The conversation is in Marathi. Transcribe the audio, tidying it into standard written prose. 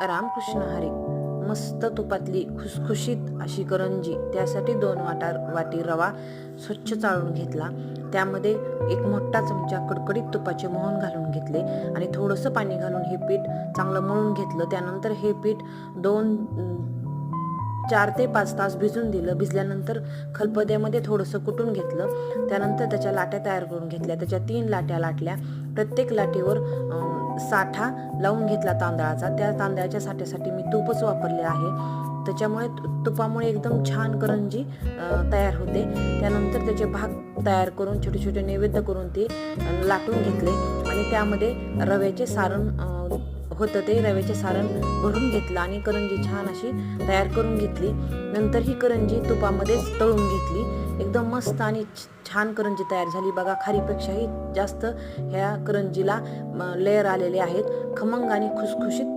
रामकृष्ण हरी. मस्त तुपातली खुसखुशीत अशी करंजी. त्यासाठी 2 वाटी रवा स्वच्छ चाळून घेतला. त्यामध्ये एक मोठा चमचा कडकडीत तुपाचे मोहन घालून घेतले आणि थोडंसं पाणी घालून हे पीठ चांगलं मळून घेतलं. त्यानंतर हे पीठ 4 ते 5 तास भिजून दिलं. भिजल्यानंतर खलबत्त्यामध्ये थोडंसं कुटून घेतलं. त्यानंतर त्याच्या लाट्या तयार करून घेतल्या. त्याच्या 3 लाट्या लाटल्या. प्रत्येक लाटेवर साठा लावून घेतला तांदळाचा. त्या तांदळाच्या साठ्यासाठी मी तूपच वापरले आहे. त्याच्यामुळे तुपामुळे एकदम छान करंजी तयार होते. त्यानंतर त्याचे भाग तयार करून छोटे छोटे नैवेद्य करून ते लाटून घेतले आणि त्यामध्ये रव्याचे सारण होतं ते रव्याचे सारण भरून घेतलं आणि करंजी छान अशी तयार करून घेतली. नंतर ही करंजी तुपामध्येच तळून घेतली. एकदम मस्त आणि छान करंजी तयार झाली बघा. खारीपेक्षाही जास्त ह्या करंजीला लेयर आलेले आहेत. खमंग आणि खुसखुशीत